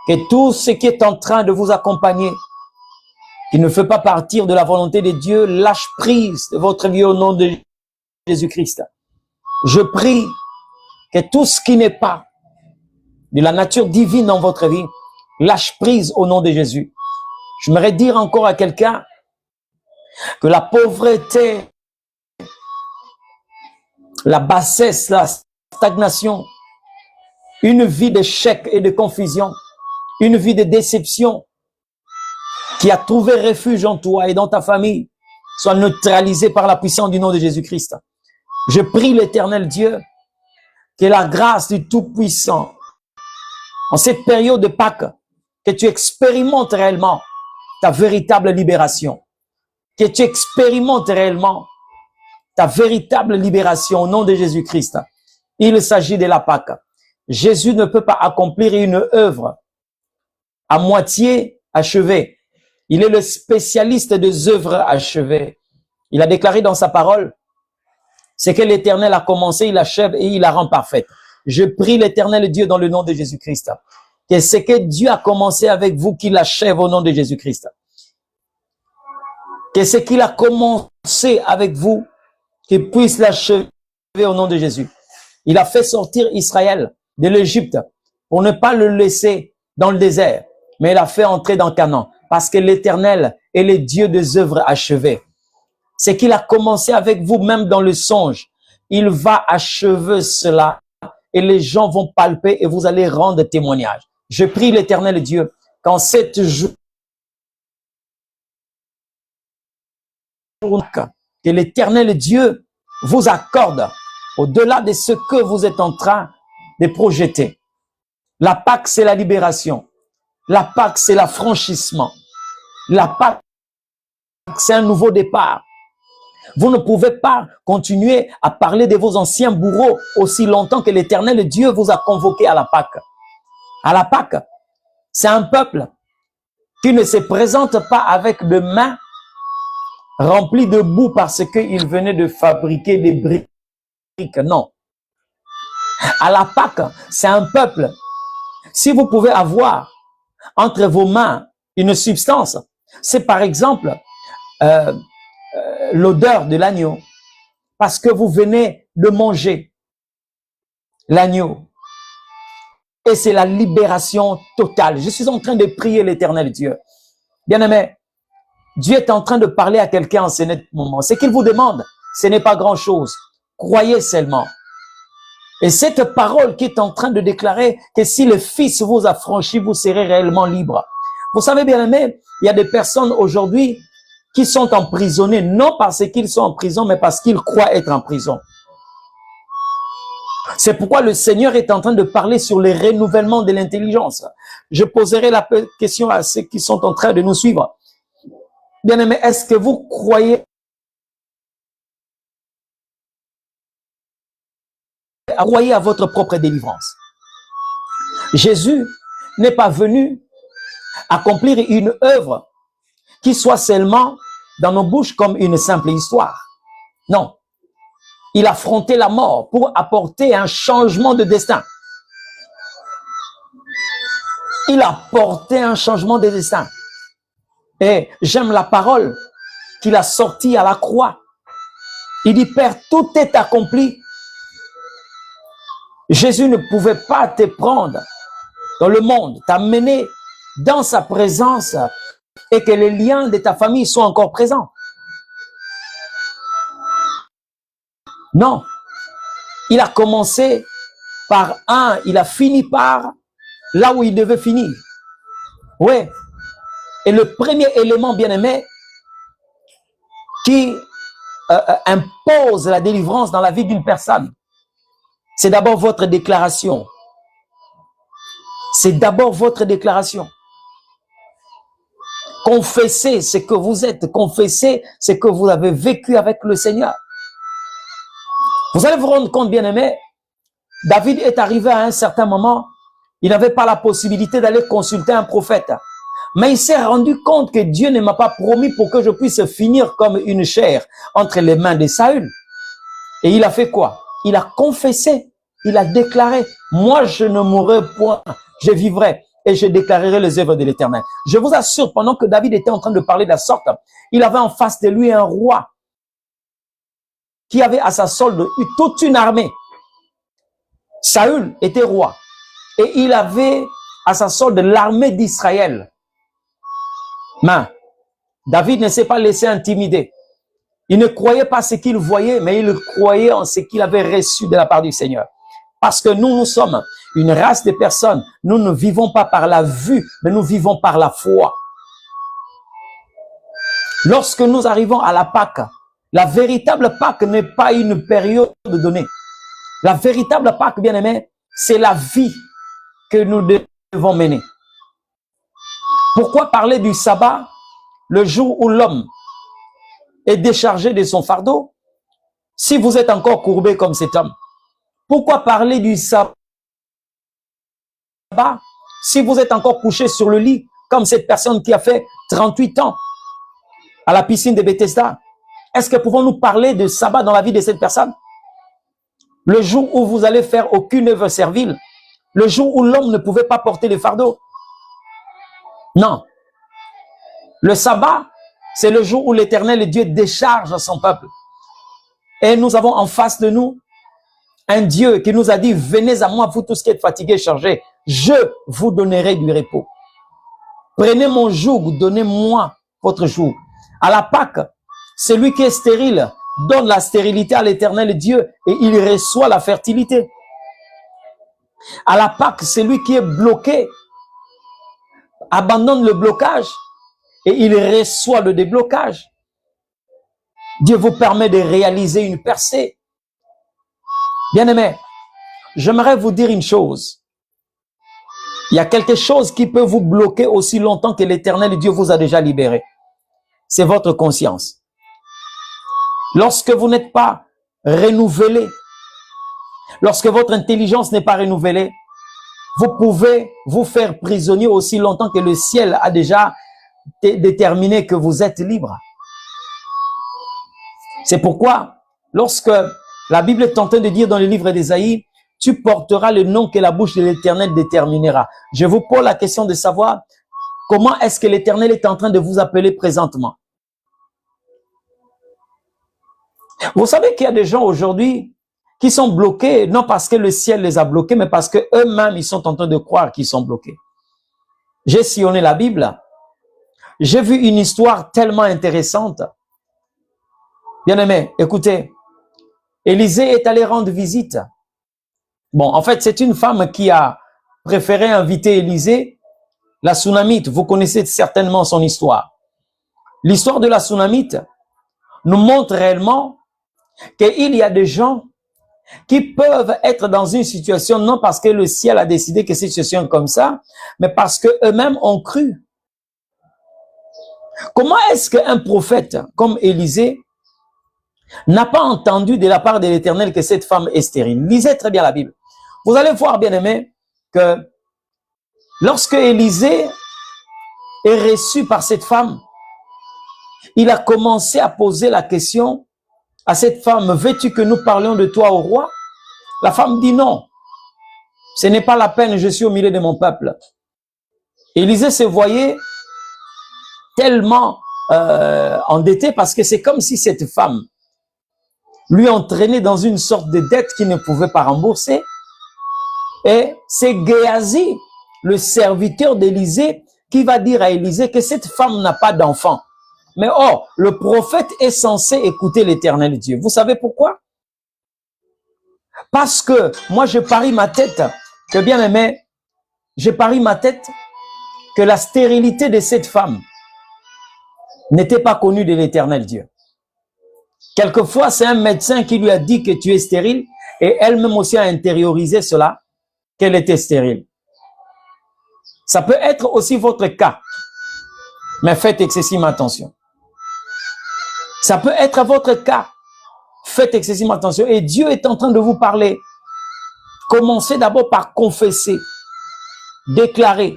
que tout ce qui est en train de vous accompagner, qui ne fait pas partir de la volonté de Dieu, lâche prise de votre vie au nom de Jésus-Christ. Je prie que tout ce qui n'est pas de la nature divine dans votre vie, lâche prise au nom de Jésus. J'aimerais dire encore à quelqu'un que la pauvreté, la bassesse, la stagnation, une vie d'échec et de confusion, une vie de déception qui a trouvé refuge en toi et dans ta famille, soit neutralisée par la puissance du nom de Jésus-Christ. Je prie l'Éternel Dieu que la grâce du Tout-Puissant, en cette période de Pâques, que tu expérimentes réellement ta véritable libération, que tu expérimentes réellement ta véritable libération au nom de Jésus-Christ. Il s'agit de la Pâque. Jésus ne peut pas accomplir une œuvre à moitié achevée. Il est le spécialiste des œuvres achevées. Il a déclaré dans sa parole, c'est que l'Éternel a commencé, il achève et il la rend parfaite. Je prie l'Éternel Dieu dans le nom de Jésus-Christ, que ce que Dieu a commencé avec vous, qu'il achève au nom de Jésus-Christ. Que ce qu'il a commencé avec vous, qu'il puisse l'achever au nom de Jésus. Il a fait sortir Israël de l'Égypte pour ne pas le laisser dans le désert, mais il a fait entrer dans Canaan parce que l'Éternel est le Dieu des œuvres achevées. C'est qu'il a commencé avec vous même dans le songe. Il va achever cela et les gens vont palper et vous allez rendre témoignage. Je prie l'Éternel Dieu qu'en cette journée, que l'Éternel Dieu vous accorde au-delà de ce que vous êtes en train de projeter. La Pâque, c'est la libération. La Pâque, c'est l'affranchissement. La Pâque, c'est un nouveau départ. Vous ne pouvez pas continuer à parler de vos anciens bourreaux aussi longtemps que l'Éternel Dieu vous a convoqué à la Pâque. À la Pâque, c'est un peuple qui ne se présente pas avec des mains remplies de boue parce qu'il venait de fabriquer des briques. Non. À la Pâque, c'est un peuple. Si vous pouvez avoir entre vos mains une substance, c'est par exemple l'odeur de l'agneau, parce que vous venez de manger l'agneau. Et c'est la libération totale. Je suis en train de prier l'Éternel Dieu. Bien-aimé, Dieu est en train de parler à quelqu'un en ce moment. Ce qu'il vous demande, ce n'est pas grand-chose. Croyez seulement. Et cette parole qui est en train de déclarer que si le Fils vous a franchi, vous serez réellement libre. Vous savez, bien-aimé, il y a des personnes aujourd'hui qui sont emprisonnés, non parce qu'ils sont en prison, mais parce qu'ils croient être en prison. C'est pourquoi le Seigneur est en train de parler sur le renouvellement de l'intelligence. Je poserai la question à ceux qui sont en train de nous suivre. Bien-aimés, est-ce que vous croyez à votre propre délivrance? Jésus n'est pas venu accomplir une œuvre qui soit seulement dans nos bouches comme une simple histoire. Non. Il a affronté la mort pour apporter un changement de destin. Il a apporté un changement de destin. Et j'aime la parole qu'il a sortie à la croix. Il dit, Père, tout est accompli. Jésus ne pouvait pas te prendre dans le monde, t'amener dans sa présence et que les liens de ta famille soient encore présents. Non. Il a commencé par un, il a fini par là où il devait finir. Oui. Et le premier élément, bien-aimé, qui impose la délivrance dans la vie d'une personne, c'est d'abord votre déclaration. C'est d'abord votre déclaration. Confessez ce que vous êtes, confessez ce que vous avez vécu avec le Seigneur. Vous allez vous rendre compte, bien-aimé, David est arrivé à un certain moment, il n'avait pas la possibilité d'aller consulter un prophète. Mais il s'est rendu compte que Dieu ne m'a pas promis pour que je puisse finir comme une chair entre les mains de Saül. Et il a fait quoi? Il a confessé, il a déclaré, moi je ne mourrai point, je vivrai et je déclarerai les œuvres de l'Éternel. Je vous assure, pendant que David était en train de parler de la sorte, il avait en face de lui un roi qui avait à sa solde toute une armée. Saül était roi et il avait à sa solde l'armée d'Israël. Mais David ne s'est pas laissé intimider. Il ne croyait pas ce qu'il voyait, mais il croyait en ce qu'il avait reçu de la part du Seigneur. Parce que nous sommes une race de personnes. Nous ne vivons pas par la vue, mais nous vivons par la foi. Lorsque nous arrivons à la Pâque, la véritable Pâque n'est pas une période donnée. La véritable Pâque, bien-aimé, c'est la vie que nous devons mener. Pourquoi parler du sabbat le jour où l'homme est déchargé de son fardeau si vous êtes encore courbé comme cet homme? Pourquoi parler du sabbat si vous êtes encore couché sur le lit comme cette personne qui a fait 38 ans à la piscine de Bethesda? Est-ce que pouvons-nous parler de sabbat dans la vie de cette personne? Le jour où vous allez faire aucune œuvre servile, le jour où l'homme ne pouvait pas porter le fardeau. Non. Le sabbat, c'est le jour où l'Éternel Dieu décharge son peuple. Et nous avons en face de nous un Dieu qui nous a dit, venez à moi, vous tous qui êtes fatigués et chargés, je vous donnerai du repos. Prenez mon joug, donnez-moi votre joug. À la Pâque, celui qui est stérile donne la stérilité à l'Éternel Dieu et il reçoit la fertilité. À la Pâque, celui qui est bloqué abandonne le blocage et il reçoit le déblocage. Dieu vous permet de réaliser une percée. Bien-aimés, j'aimerais vous dire une chose. Il y a quelque chose qui peut vous bloquer aussi longtemps que l'Éternel Dieu vous a déjà libéré. C'est votre conscience. Lorsque vous n'êtes pas renouvelé, lorsque votre intelligence n'est pas renouvelée, vous pouvez vous faire prisonnier aussi longtemps que le ciel a déjà déterminé que vous êtes libre. C'est pourquoi, lorsque la Bible est en train de dire dans le livre d'Ésaïe, tu porteras le nom que la bouche de l'Éternel déterminera. Je vous pose la question de savoir comment est-ce que l'Éternel est en train de vous appeler présentement. Vous savez qu'il y a des gens aujourd'hui qui sont bloqués, non parce que le ciel les a bloqués, mais parce que eux-mêmes, ils sont en train de croire qu'ils sont bloqués. J'ai sillonné la Bible. J'ai vu une histoire tellement intéressante. Bien-aimé, écoutez, Élisée est allé rendre visite. Bon, en fait, c'est une femme qui a préféré inviter Élisée, la Sunamite. Vous connaissez certainement son histoire. L'histoire de la Sunamite nous montre réellement qu'il y a des gens qui peuvent être dans une situation, non parce que le ciel a décidé que cette situation est comme ça, mais parce qu'eux-mêmes ont cru. Comment est-ce qu'un prophète comme Élisée n'a pas entendu de la part de l'Éternel que cette femme est stérile? Lisez très bien la Bible. Vous allez voir, bien aimé, que lorsque Élisée est reçu par cette femme, il a commencé à poser la question à cette femme, veux-tu que nous parlions de toi au roi? La femme dit non, ce n'est pas la peine, je suis au milieu de mon peuple. Élisée se voyait tellement endetté parce que c'est comme si cette femme lui entraînait dans une sorte de dette qu'il ne pouvait pas rembourser. Et c'est Géasi, le serviteur d'Élisée, qui va dire à Élisée que cette femme n'a pas d'enfant. Mais oh, le prophète est censé écouter l'Éternel Dieu. Vous savez pourquoi? Parce que moi, je parie ma tête, que bien aimé, je parie ma tête que la stérilité de cette femme n'était pas connue de l'Éternel Dieu. Quelquefois, c'est un médecin qui lui a dit que tu es stérile et elle-même aussi a intériorisé cela, qu'elle était stérile. Ça peut être aussi votre cas, mais faites excessivement attention. Ça peut être votre cas. Faites excessivement attention. Et Dieu est en train de vous parler. Commencez d'abord par confesser, déclarer.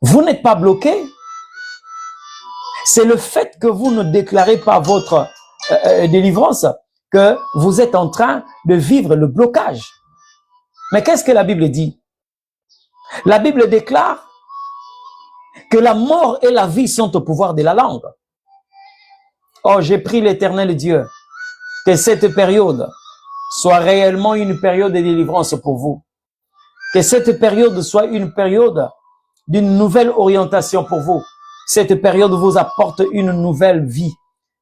Vous n'êtes pas bloqué. C'est le fait que vous ne déclarez pas votre délivrance que vous êtes en train de vivre le blocage. Mais qu'est-ce que la Bible dit? La Bible déclare que la mort et la vie sont au pouvoir de la langue. Oh, j'ai pris l'Éternel Dieu, que cette période soit réellement une période de délivrance pour vous. Que cette période soit une période d'une nouvelle orientation pour vous. Cette période vous apporte une nouvelle vie.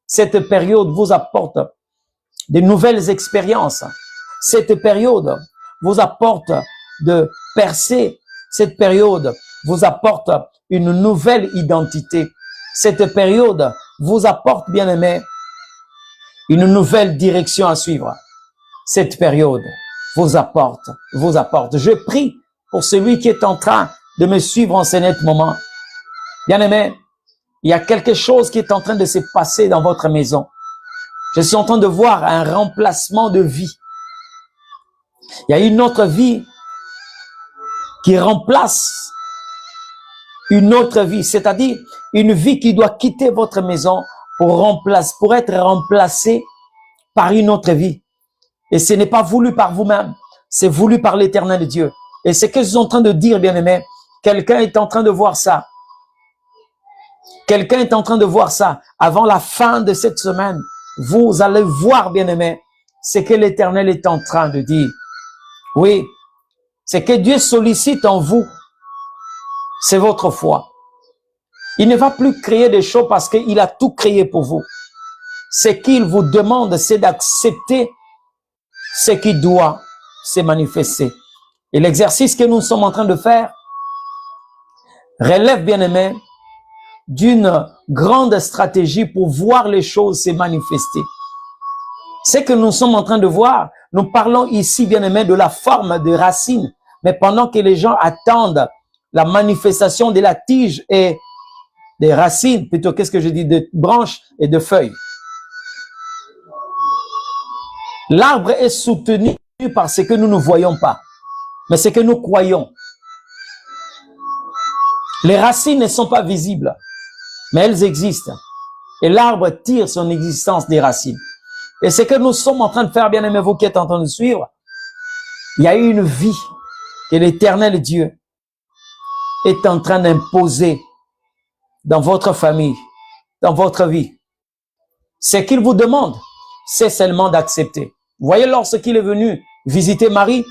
Cette période vous apporte de nouvelles expériences. Cette période vous apporte de percées. Cette période vous apporte une nouvelle identité. Cette période vous apporte, bien aimé, une nouvelle direction à suivre. Cette période vous apporte. Je prie pour celui qui est en train de me suivre en ce net moment. Bien aimé, il y a quelque chose qui est en train de se passer dans votre maison. Je suis en train de voir un remplacement de vie. Il y a une autre vie qui remplace une autre vie, c'est-à-dire une vie qui doit quitter votre maison pour être remplacée par une autre vie. Et ce n'est pas voulu par vous-même, c'est voulu par l'Éternel Dieu. Et c'est ce que je suis en train de dire, bien-aimé. Quelqu'un est en train de voir ça. Quelqu'un est en train de voir ça. Avant la fin de cette semaine, vous allez voir, bien-aimé, ce que l'Éternel est en train de dire. Oui, c'est que Dieu sollicite en vous, c'est votre foi. Il ne va plus créer des choses parce qu'il a tout créé pour vous. Ce qu'il vous demande, c'est d'accepter ce qui doit se manifester. Et l'exercice que nous sommes en train de faire relève, bien aimé, d'une grande stratégie pour voir les choses se manifester. C'est que nous sommes en train de voir, nous parlons ici, bien aimé, de la forme de racine, mais pendant que les gens attendent la manifestation de la tige et des racines, plutôt qu'est-ce que je dis, de branches et de feuilles. L'arbre est soutenu par ce que nous ne voyons pas, mais ce que nous croyons. Les racines ne sont pas visibles, mais elles existent. Et l'arbre tire son existence des racines. Et ce que nous sommes en train de faire, bien aimés, vous qui êtes en train de suivre, il y a une vie que l'Éternel Dieu est en train d'imposer dans votre famille, dans votre vie. Ce qu'il vous demande, c'est seulement d'accepter. Vous voyez, lorsqu'il est venu visiter Marie,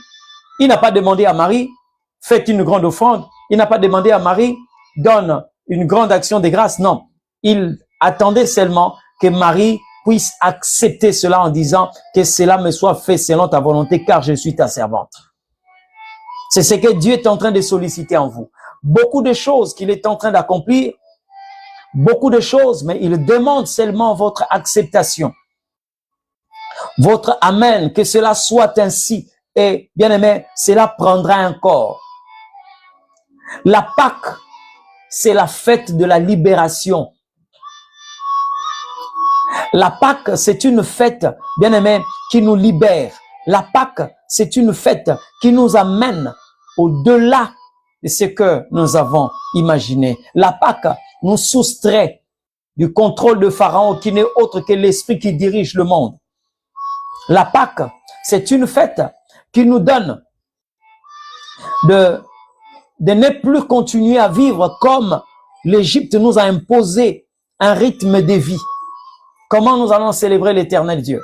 il n'a pas demandé à Marie, faites une grande offrande. Il n'a pas demandé à Marie, donne une grande action de grâce. Non, il attendait seulement que Marie puisse accepter cela en disant que cela me soit fait selon ta volonté, car je suis ta servante. C'est ce que Dieu est en train de solliciter en vous. Beaucoup de choses qu'il est en train d'accomplir, beaucoup de choses, mais il demande seulement votre acceptation. Votre amen, que cela soit ainsi. Et bien aimé, cela prendra un corps. La Pâque, c'est la fête de la libération. La Pâque, c'est une fête, bien aimé, qui nous libère. La Pâque, c'est une fête qui nous amène au-delà de ce que nous avons imaginé. La Pâque nous soustrait du contrôle de Pharaon qui n'est autre que l'esprit qui dirige le monde. La Pâque, c'est une fête qui nous donne de ne plus continuer à vivre comme l'Égypte nous a imposé un rythme de vie. Comment nous allons célébrer l'Éternel Dieu?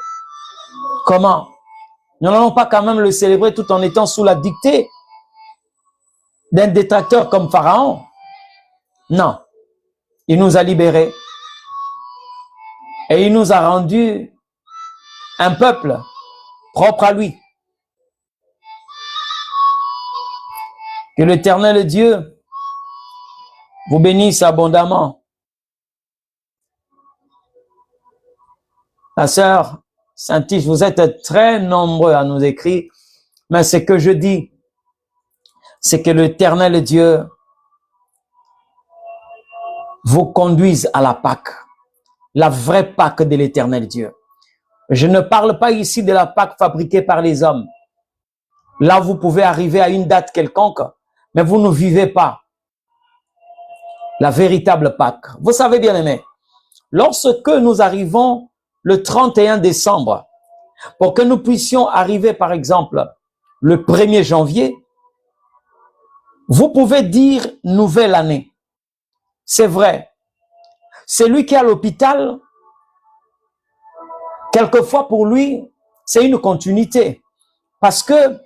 Comment? Nous n'allons pas quand même le célébrer tout en étant sous la dictée d'un détracteur comme Pharaon. Non. Il nous a libérés et il nous a rendus un peuple propre à lui. Que l'Éternel Dieu vous bénisse abondamment. La sœur Saint-Tige, vous êtes très nombreux à nous écrire, mais ce que je dis, c'est que l'Éternel Dieu vous conduise à la Pâque, la vraie Pâque de l'Éternel Dieu. Je ne parle pas ici de la Pâque fabriquée par les hommes. Là, vous pouvez arriver à une date quelconque, mais vous ne vivez pas la véritable Pâque. Vous savez bien aimé, lorsque nous arrivons le 31 décembre, pour que nous puissions arriver par exemple le 1er janvier, vous pouvez dire nouvelle année. C'est vrai. Celui qui est à l'hôpital, quelquefois pour lui, c'est une continuité. Parce que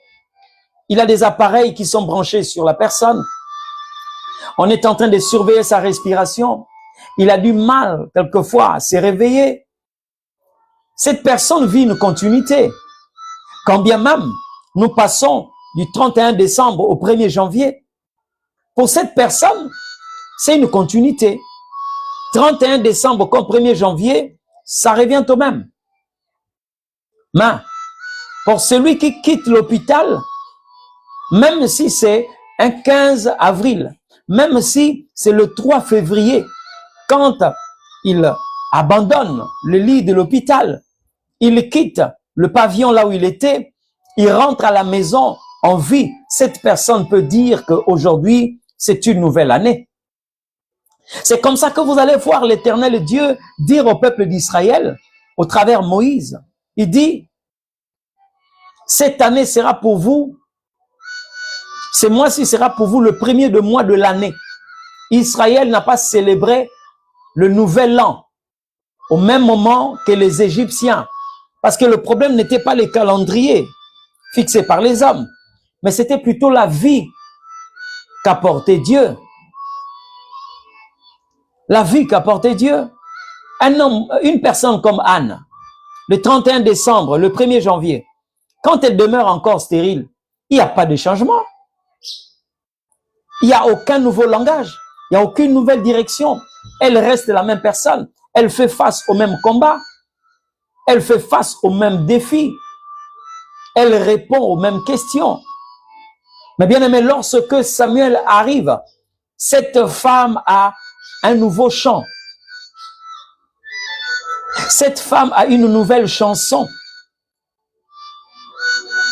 il a des appareils qui sont branchés sur la personne. On est en train de surveiller sa respiration. Il a du mal, quelquefois, à se réveiller. Cette personne vit une continuité. Quand bien même, nous passons du 31 décembre au 1er janvier. Pour cette personne, c'est une continuité. 31 décembre comme 1er janvier, ça revient au même. Mais pour celui qui quitte l'hôpital, même si c'est un 15 avril, même si c'est le 3 février, quand il abandonne le lit de l'hôpital, il quitte le pavillon là où il était, il rentre à la maison en vie. Cette personne peut dire qu'aujourd'hui, c'est une nouvelle année. C'est comme ça que vous allez voir l'Éternel Dieu dire au peuple d'Israël, au travers Moïse, il dit, cette année sera pour vous, ce mois-ci sera pour vous le premier de mois de l'année. Israël n'a pas célébré le nouvel an au même moment que les Égyptiens. Parce que le problème n'était pas les calendriers fixés par les hommes, mais c'était plutôt la vie qu'apportait Dieu. La vie qu'apportait Dieu. Un homme, une personne comme Anne, le 31 décembre, le 1er janvier, quand elle demeure encore stérile, il n'y a pas de changement. Il n'y a aucun nouveau langage. Il n'y a aucune nouvelle direction. elle reste la même personne. Elle fait face au même combat. Elle fait face aux mêmes défis. Elle répond aux mêmes questions. Mais bien aimé, lorsque Samuel arrive, cette femme a un nouveau chant. Cette femme a une nouvelle chanson.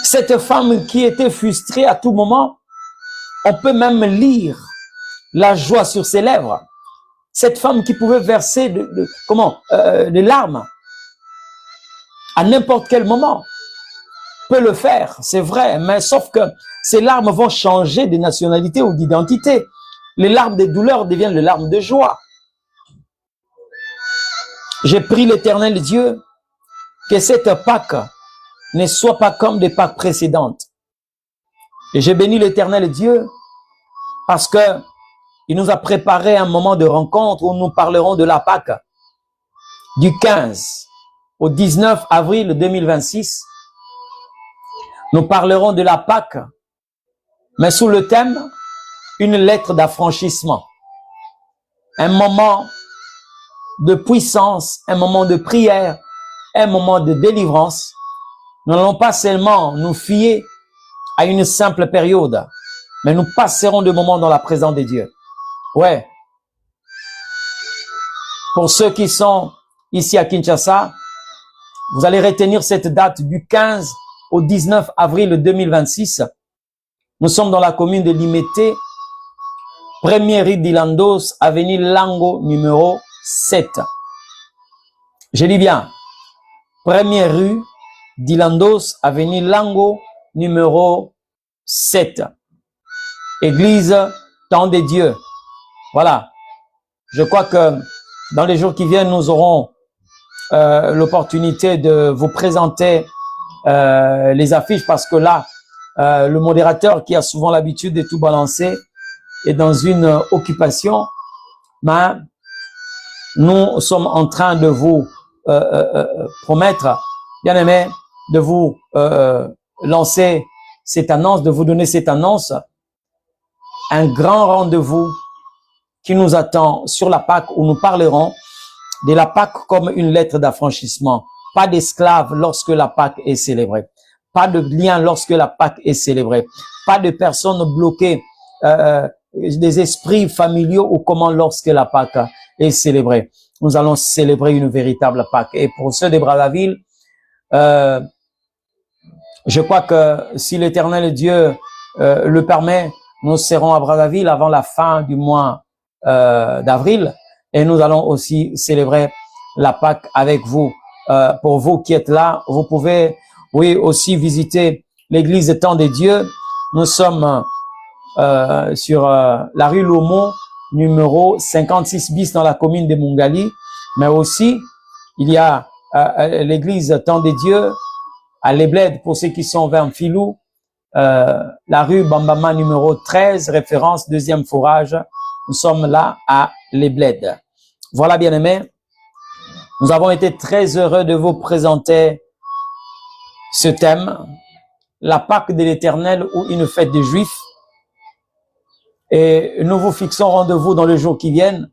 Cette femme qui était frustrée à tout moment, on peut même lire la joie sur ses lèvres. Cette femme qui pouvait verser des larmes à n'importe quel moment peut le faire, c'est vrai, mais sauf que ces larmes vont changer de nationalité ou d'identité. Les larmes des douleurs deviennent les larmes de joie. J'ai prié l'Éternel Dieu que cette Pâque ne soit pas comme des Pâques précédentes. Et j'ai béni l'Éternel Dieu parce que il nous a préparé un moment de rencontre où nous parlerons de la Pâque du 15 au 19 avril 2026. Nous parlerons de la Pâque, mais sous le thème une lettre d'affranchissement. Un moment de puissance, un moment de prière, un moment de délivrance. Nous n'allons pas seulement nous fier à une simple période, mais nous passerons des moments dans la présence de Dieu. Ouais. Pour ceux qui sont ici à Kinshasa, vous allez retenir cette date du 15 au 19 avril 2026. Nous sommes dans la commune de Limete, 1er rue d'Ilandos, avenue Lango, numéro 7. Je dis bien, 1er rue d'Ilandos, avenue Lango, numéro 7. Église Temps de Dieu. Voilà. Je crois que dans les jours qui viennent, nous aurons l'opportunité de vous présenter les affiches parce que là, le modérateur qui a souvent l'habitude de tout balancer est dans une occupation. Mais nous sommes en train de vous promettre, bien aimé, de vous lancer cette annonce, de vous donner cette annonce, un grand rendez-vous qui nous attend sur la Pâque où nous parlerons de la Pâque comme une lettre d'affranchissement. Pas d'esclaves lorsque la Pâque est célébrée. Pas de lien lorsque la Pâque est célébrée. Pas de personnes bloquées, des esprits familiaux ou comment lorsque la Pâque est célébrée. Nous allons célébrer une véritable Pâque. Et pour ceux de Brazzaville, je crois que si l'Éternel Dieu le permet, nous serons à Brazzaville avant la fin du mois d'avril et nous allons aussi célébrer la Pâque avec vous. Pour vous qui êtes là, vous pouvez aussi visiter l'église des Temps de Dieu. Nous sommes sur la rue Lomo, numéro 56 bis dans la commune de Mungali, mais aussi il y a l'église Temps de Dieu à Lebled pour ceux qui sont vers Filou, la rue Bambama numéro 13, référence deuxième forage. Nous sommes là à Lebled. Voilà, bien aimés. Nous avons été très heureux de vous présenter ce thème, la Pâque de l'Éternel ou une fête des Juifs. Et nous vous fixons rendez-vous dans les jours qui viennent.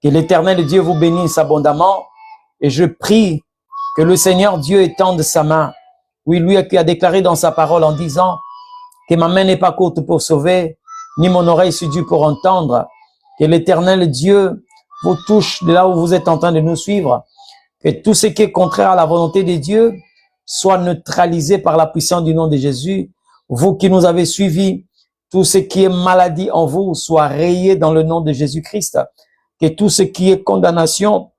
Que l'Éternel Dieu vous bénisse abondamment. Et je prie que le Seigneur Dieu étende sa main. Oui, lui qui a déclaré dans sa parole en disant que ma main n'est pas courte pour sauver, ni mon oreille surdue pour entendre. Que l'Éternel Dieu vous touche de là où vous êtes en train de nous suivre. Que tout ce qui est contraire à la volonté de Dieu soit neutralisé par la puissance du nom de Jésus. Vous qui nous avez suivis, tout ce qui est maladie en vous soit rayé dans le nom de Jésus-Christ. Que tout ce qui est condamnation,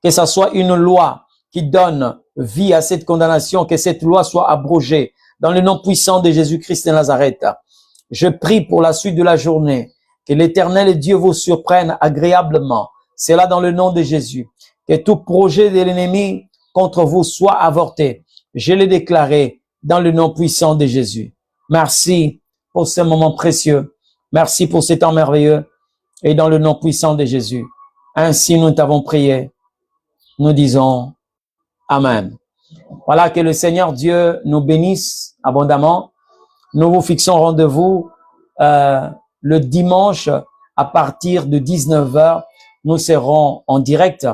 que ça soit une loi qui donne vie à cette condamnation, que cette loi soit abrogée dans le nom puissant de Jésus-Christ de Nazareth. Je prie pour la suite de la journée, que l'Éternel Dieu vous surprenne agréablement. C'est là dans le nom de Jésus. Que tout projet de l'ennemi contre vous soit avorté. Je l'ai déclaré dans le nom puissant de Jésus. Merci pour ce moment précieux. Merci pour ce temps merveilleux. Et dans le nom puissant de Jésus. Ainsi nous t'avons prié. Nous disons Amen. Voilà, que le Seigneur Dieu nous bénisse abondamment. Nous vous fixons rendez-vous le dimanche à partir de 19h, nous serons en direct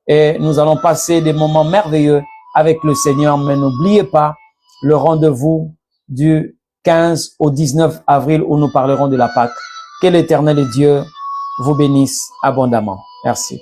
et nous allons passer des moments merveilleux avec le Seigneur. Mais n'oubliez pas le rendez-vous du 15 au 19 avril où nous parlerons de la Pâque. Que l'Éternel et Dieu vous bénisse abondamment. Merci.